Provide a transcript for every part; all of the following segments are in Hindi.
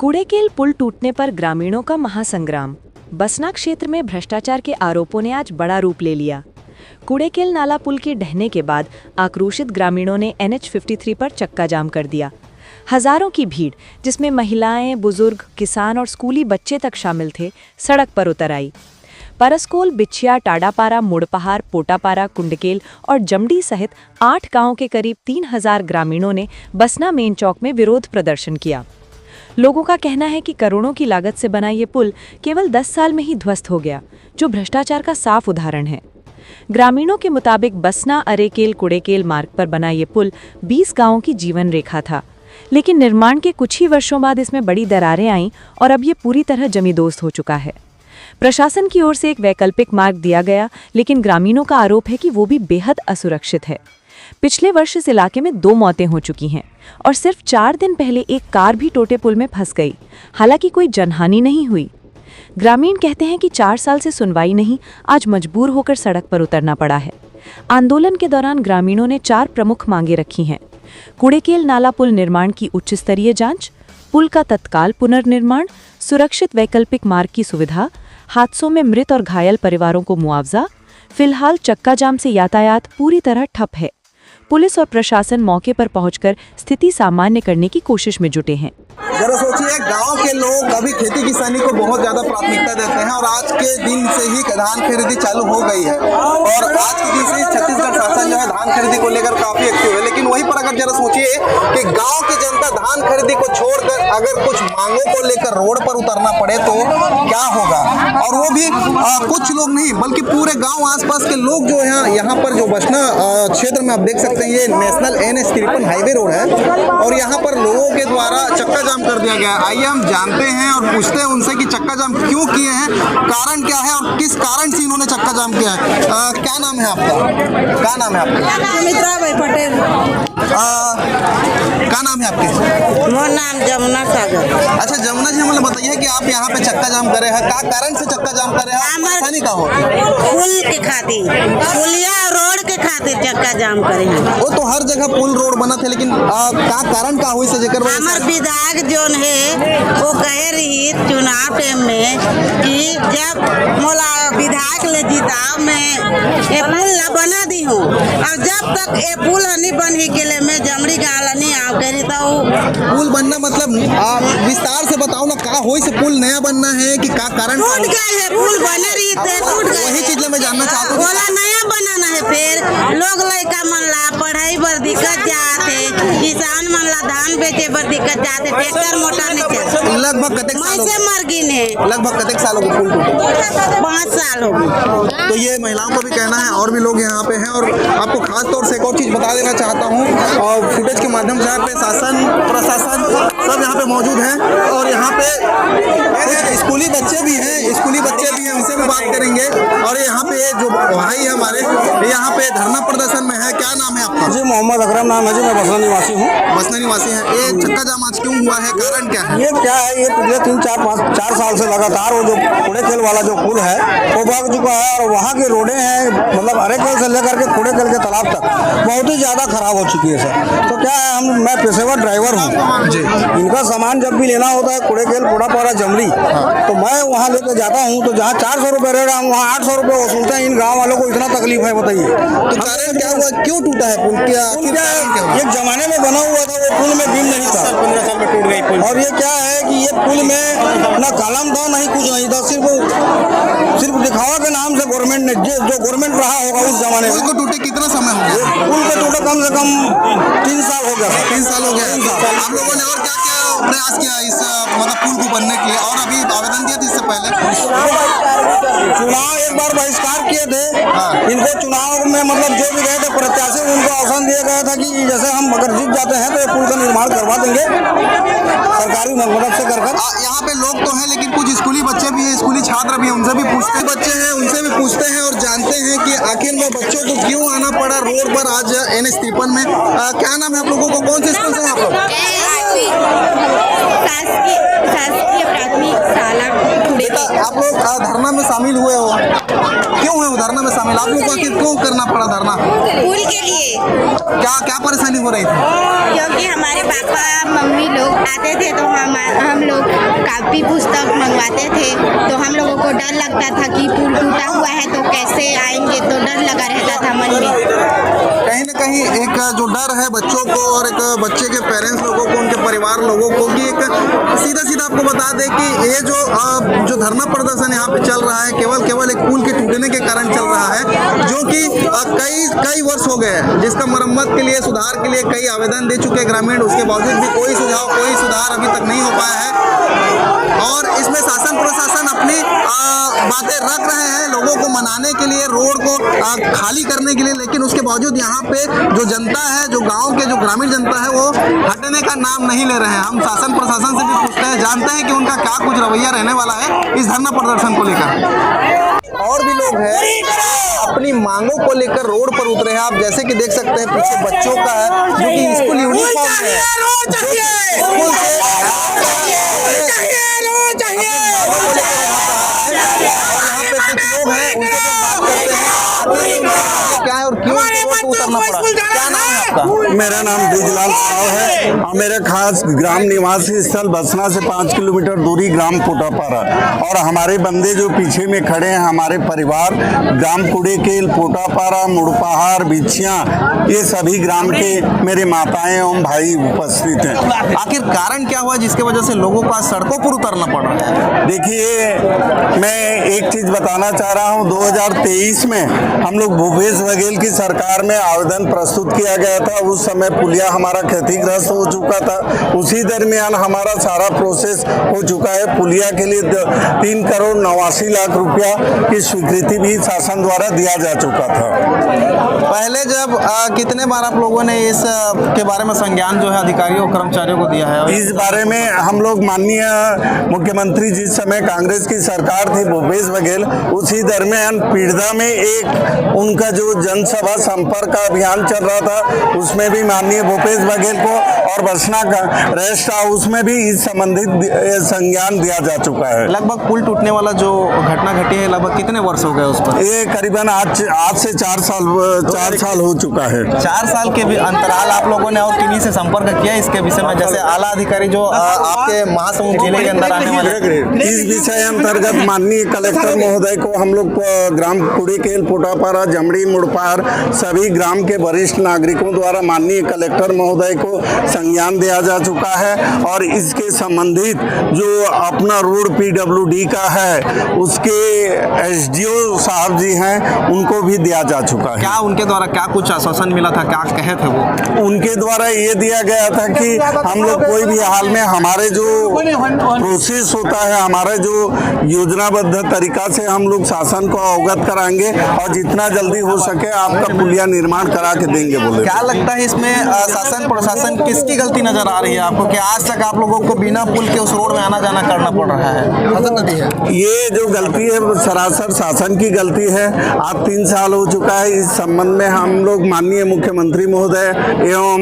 कुड़ेकेल पुल टूटने पर ग्रामीणों का महासंग्राम। बसना क्षेत्र में भ्रष्टाचार के आरोपों ने आज बड़ा रूप ले लिया। कुड़ेकेल नाला पुल के ढहने के बाद आक्रोशित ग्रामीणों ने NH53 पर चक्का जाम कर दिया। हजारों की भीड़, जिसमें महिलाएं, बुजुर्ग, किसान और स्कूली बच्चे तक शामिल थे, सड़क पर उतर आई। परसकोल, बिछिया, टाडापारा, मुड़पहार, पोटापारा, कुंडकेल और जमडी सहित 8 गांवों के करीब 3000 ग्रामीणों ने बसना मेन चौक में विरोध प्रदर्शन किया। लोगों का कहना है कि करोड़ों की लागत से बना ये पुल केवल 10 साल में ही ध्वस्त हो गया, जो भ्रष्टाचार का साफ उदाहरण है। ग्रामीणों के मुताबिक बसना अरेकेल कुड़ेकेल मार्ग पर बना ये पुल 20 गांवों की जीवन रेखा था, लेकिन निर्माण के कुछ ही वर्षों बाद इसमें बड़ी दरारें आईं और अब ये पूरी तरह जमींदोस्त हो चुका है। प्रशासन की ओर से एक वैकल्पिक मार्ग दिया गया, लेकिन ग्रामीणों का आरोप है कि वो भी बेहद असुरक्षित है। पिछले वर्ष इस इलाके में 2 मौतें हो चुकी हैं और सिर्फ 4 दिन पहले एक कार भी टोटे पुल में फंस गई। हालांकि कोई जनहानि नहीं हुई। ग्रामीण कहते हैं कि 4 साल से सुनवाई नहीं, आज मजबूर होकर सड़क पर उतरना पड़ा है। आंदोलन के दौरान ग्रामीणों ने 4 प्रमुख मांगे रखी हैं। कुड़ेकेल नाला पुल निर्माण की उच्च स्तरीय जांच, पुल का तत्काल पुनर्निर्माण, सुरक्षित वैकल्पिक मार्ग की सुविधा, हादसों में मृत और घायल परिवारों को मुआवजा। फिलहाल चक्का जाम से यातायात पूरी तरह ठप है। पुलिस और प्रशासन मौके पर पहुंचकर स्थिति सामान्य करने की कोशिश में जुटे हैं। जरा सोचिए, गांव के लोग अभी खेती किसानी को बहुत ज्यादा प्राथमिकता देते हैं और आज के दिन से ही धान खरीदी चालू हो गई है और आज के दिन से ही छत्तीसगढ़ शासन जो है धान खरीदी को लेकर काफी एक्टिव है। लेकिन वहीं पर अगर जरा सोचिए कि गांव की जनता धान खरीदी को छोड़कर अगर कुछ मांगों को लेकर रोड पर उतरना पड़े तो क्या होगा। और वो भी कुछ लोग नहीं बल्कि पूरे गाँव आसपास के लोग जो है यहाँ पर जो बसना क्षेत्र में आप देख सकते हैं, ये नेशनल NH53 हाईवे रोड है और यहाँ पर लोगों के द्वारा चक्का जाम कर दिया गया। आइए हम जानते हैं और पूछते हैं उनसे कि चक्का जाम क्यों किए हैं, कारण क्या है और किस कारण से इन्होंने चक्का जाम किया है। क्या नाम है आपका? क्या नाम है आपका? सुमित्रा भाई पटेल। क्या नाम है आपके? मोर नाम जमुना सागर। अच्छा जमुना जी, हमें बताइए कि आप यहाँ पे चक्का जाम कर रहे हैं, क्या कारण से चक्का जाम कर रहे हैं? परेशानी का हो? पुल के खातिर, पुलिया रोड के खातिर चक्का जाम करे हैं। वो तो हर जगह पुल रोड बना थे, लेकिन क्या कारण का हुई से जेकर हमार विधायक जोन है वो कहे रही चुनाव टाइम में कि जब मोला विधायक ले जिताव में ये पुल ला बना दी हूँ और जब तक ये पुल नहीं बन ही गेले में जमड़ी गाँव नहीं आओ करी तो पुल बनना मतलब विस्तार से बताओ ना, कहा हो से पुल नया बनना है कि क्या कारण? टूट गए है, पुल बने रही थे टूट गए। वही चीज मैं जानना चाहता हूँ। बोला नया बनाना है, फिर लोग लड़का मन ला पढ़ाई पर दिक्कत जाते, किसान मन ला धान बेचे पर दिक्कत जाते, ट्रैक्टर मोटर नहीं चलते। लगभग कतेक साल हो गए? मरगी ने लगभग कतेक साल हो गए पुल टूटे? 5 साल हो गए। तो ये महिलाओं का भी कहना है और भी लोग यहाँ पे हैं और आपको खास तौर से एक और चीज बता देना चाहता हूँ और फुटेज के माध्यम से यहाँ पे शासन प्रशासन सब यहाँ पे मौजूद हैं और यहाँ पे कुछ स्कूली बच्चे भी हैं, उनसे भी बात करेंगे। और यहाँ पे जो भाई है हमारे, यहाँ पे धरना प्रदर्शन में है। क्या नाम है आपका? जी मोहम्मद अकरम नाम है जी, मैं बसना निवासी हूँ। बसना निवासी हैं। ये चक्का जाम आज क्यों हुआ है, कारण क्या है? ये क्या है, ये पिछले 3-4 साल से लगातार वो जो कुड़ेकेल वाला जो पुल है वो बन चुका है और वहाँ की रोडें हैं, मतलब अरेकेल से लेकर के कुड़ेकेल के तालाब तक बहुत ही ज़्यादा खराब हो चुकी है सर। तो क्या है, मैं पेशेवर ड्राइवर हूँ जी। इनका सामान जब भी लेना होता है कुड़ेकेल, पोटापारा, जमड़ी, तो मैं वहाँ लेकर जाता हूँ तो जहाँ 400 रुपये रेट है वहाँ 800 रुपये वसूलते हैं। इन गाँव वालों को इतना तकलीफ है, बताइए। तो कारण क्या हुआ, क्यों टूटा है पुल? क्या एक जमाने में बना हुआ था, वो पुल में बीम नहीं था, 15 साल में टूट गई पुल। और ये क्या है कि ये पुल में ना कलम था नहीं कुछ नहीं था, सिर्फ दिखावा के नाम से गवर्नमेंट ने जो गवर्नमेंट रहा होगा उस जमाने में। पुल को टूटे कितना समय हो गया? पुल को टूटे कम से कम 3 साल हो गया। 3 साल हो गया। आप लोगों ने और क्या क्या प्रयास किया इस मतलब पुल को बनने के लिए, और अभी आवेदन दिया था इससे पहले? चुनाव एक बार बहिष्कार किए थे। इनको चुनाव में मतलब जो भी गए थे प्रत्याशी, उनको आश्वासन दिया गया था कि जैसे हम अगर जीत जाते हैं तो ये पुल का निर्माण करवा देंगे सरकारी मदद से कर। यहाँ पे लोग तो हैं लेकिन कुछ स्कूली बच्चे भी हैं, स्कूली छात्र भी हैं, उनसे भी पूछते हैं और जानते हैं कि आखिर में बच्चों को क्यों आना पड़ा रोड पर आज NH53 में। क्या नाम है आप लोगों को, कौन से स्कूल से आप लोग? शासकीय प्राथमिक शाला। बेटा आप लोग धरना में शामिल हुए हो, क्यों हुए हो धरना में शामिल। आप लोग को आखिर क्यों करना पड़ा धरना? पुल के लिए, क्या परेशानी हो रही थी? क्योंकि हमारे पापा मम्मी लोग आते थे तो हम लोग कापी पुस्तक मंगवाते थे, तो हम लोगों को डर लगता था कि पुल टूटा हुआ है तो कैसे आएंगे, तो डर लगा रहता था मन में। कहीं न कहीं एक जो डर है बच्चों को और एक बच्चे के पेरेंट्स लोगों को, उनके परिवार लोगों को, कि एक सीधा आपको बता दें कि ये जो धरना प्रदर्शन यहाँ पे चल रहा है केवल एक पुल के टूटने के कारण चल रहा है, जो कि कई वर्ष हो गए हैं, जिसका मरम्मत के लिए, सुधार के लिए कई आवेदन दे चुके ग्रामीण। उसके बावजूद भी कोई सुधार अभी तक नहीं हो पाया है और इसमें शासन प्रशासन अपनी बातें रख रहे हैं लोगों को मनाने के लिए, रोड को खाली करने के लिए, लेकिन उसके बावजूद यहाँ पे जो जनता है, जो गांव के जो ग्रामीण जनता है, वो हटने का नाम नहीं ले रहे हैं। हम शासन प्रशासन से भी पूछते हैं, जानते हैं कि उनका क्या कुछ रवैया रहने वाला है इस धरना प्रदर्शन को लेकर। और भी लोग हैं अपनी मांगों को लेकर रोड पर उतरे हैं। आप जैसे कि देख सकते हैं पीछे बच्चों का है जो कि स्कूल यूनिफॉर्म में है। क्या है और क्यों उतरना पड़ा? क्या नाम है आपका? मेरा नाम ब्रिजलाल साव है और मेरे खास ग्राम निवासी स्थल बसना से 5 किलोमीटर दूरी ग्राम पोटापारा, और हमारे बंदे जो पीछे में खड़े हैं, हमारे परिवार ग्राम कुड़ेकेल, पोटापारा, मुड़पहाड़, बिछिया, ये सभी ग्राम के मेरे माताएं एवं भाई उपस्थित हैं। आखिर कारण क्या हुआ जिसके वजह से लोगों को आज सड़कों पर उतरना पड़ रहा है? देखिए, मैं एक चीज बताना चाह रहा हूँ। 2023 में हम लोग भूपेश बघेल की सरकार में आवेदन प्रस्तुत किया गया था। उस समय पुलिया हमारा क्षतिग्रस्त हो चुका था। उसी दरमियान हमारा सारा प्रोसेस हो चुका है। पुलिया के लिए 3 करोड़ 89 लाख रुपया की स्वीकृति भी शासन द्वारा दिया जा चुका था। पहले जब कितने बार आप लोगों ने इस के बारे में संज्ञान जो है अधिकारियों कर्मचारियों को दिया है? इस बारे में हम लोग माननीय मुख्यमंत्री जिस समय कांग्रेस की सरकार थी, भूपेश बघेल, उसी दरमियान पीड़दा में एक उनका जो जनसभा संपर्क का अभियान चल रहा था, उसमें भी माननीय भूपेश बघेल को, और बसना का रेस्ट हाउस में भी इस संबंधित संज्ञान दिया जा चुका है। लगभग पुल टूटने वाला जो घटना घटी है, लगभग कितने वर्ष हो गए उस पर? ये करीबन आज से 4 साल हो चुका है। 4 साल के भी अंतराल आप लोगों ने और किन्हीं से संपर्क किया इसके विषय में? जैसे आला अधिकारी जो आपके महासमुंद जिले के अंदर आने वाले, इस विषय अंतर्गत माननीय कलेक्टर महोदय को हम लोग ग्राम कुड़ेकेल, पोटापारा, जमड़ी, मुड़पार सभी ग्राम के वरिष्ठ नागरिकों द्वारा माननीय कलेक्टर महोदय को संज्ञान दिया जा चुका है, और इसके संबंधित जो अपना रोड PWD का है उसके SDO साहब जी हैं, उनको भी दिया जा चुका है। क्या उनके द्वारा क्या कुछ आश्वासन मिला था, क्या कहे थे वो? उनके द्वारा ये दिया गया था कि हम लोग कोई भी हाल में हमारे जो प्रोसेस होता है, हमारे जो योजनाबद्ध तरीका से हम लोग शासन को अवगत कराएंगे और जितना जल्दी हो सके आपका पुलिया निर्माण करा के देंगे बोले। क्या लगता है इसमें शासन प्रशासन किसकी गलती नजर आ रही है आपको कि आज तक आप लोगों को बिना पुल के उस रोड में आना जाना करना पड़ रहा है? ये जो गलती है सरासर शासन की गलती है। आज 3 साल हो चुका है। इस संबंध में हम लोग माननीय मुख्यमंत्री महोदय एवं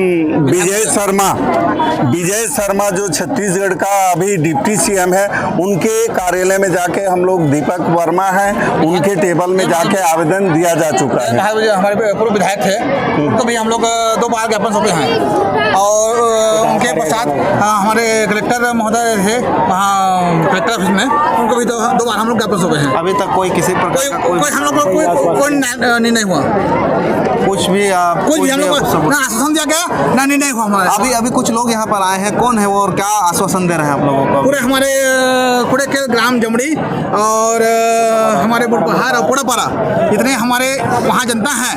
विजय शर्मा जो छत्तीसगढ़ का अभी डिप्टी CM है, उनके कार्यालय में जाके हम लोग, दीपक वर्मा है, उनके टेबल में जाके आवेदन दिया जा चुका है। हमारे पूर्व विधायक थे, उनको भी हम लोग 2 बार ज्ञापन सौंपे हैं, और उनके पश्चात हमारे कलेक्टर महोदय थे वहाँ कलेक्टर ऑफिस में, उनको भी 2 बार हम लोग ज्ञापन सौंपे हैं। अभी तक कोई किसी प्रकार कोई हम लोग कोई निर्णय हुआ, कुछ भी हम लोग ना आश्वासन दिया गया ना निर्णय हुआ हमारा। अभी कुछ लोग यहाँ पर आए हैं, कौन है वो और क्या आश्वासन दे रहे हैं आप लोगों को? पूरे हमारे कुड़ेकेल, ग्राम जमड़ी और हमारे बुढ़पहाड़ और पोड़ापारा, इतने हमारे वहाँ जनता है,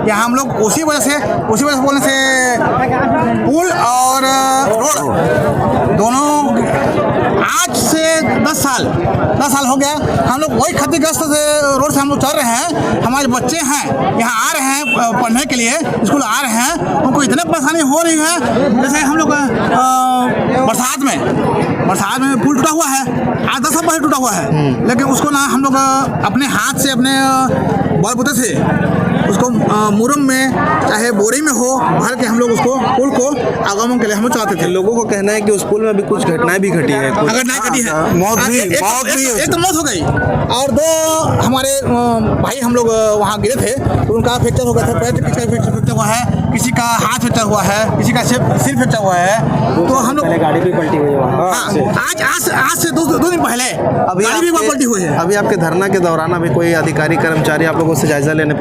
यहाँ हम लोग उसी वजह से बोलने से पुल और रोड दोनों आज से 10 साल हो गया हम लोग वही क्षतिग्रस्त रोड से हम लोग चल रहे हैं। हमारे बच्चे हैं यहाँ आ रहे हैं पढ़ने के लिए, स्कूल आ रहे हैं, उनको इतने परेशानी हो रही है। जैसे हम लोग बरसात में पुल टूटा हुआ है, आज 10 साल पहले टूटा हुआ है, लेकिन उसको ना हम लोग अपने हाथ से, अपने बलबूते से उसको मुरम में चाहे बोरी में हो भर के हम लोग उसको पुल को आगमन के लिए हम लोग चलाते थे। लोगों को कहना है कि उस पुल में अभी कुछ घटनाएं भी घटी है। अगर नहीं घटी है मौत भी एक तो मौत हो गई और दो हमारे भाई हम लोग वहाँ गिरे थे तो उनका फ्रैक्चर हो गया था, पैर फ्रैक्चर हुआ है, किसी का हाथ फ्रैक्चर हुआ है, किसी का सिर फ्रैक्चर हुआ है। तो हम लोग गाड़ी भी पलटी हुई है। आज से दो दिन पहले गाड़ी भी वहाँ पलटी हुई है। अभी आपके धरना के दौरान अभी कोई अधिकारी कर्मचारी आप लोगों से जायजा लेने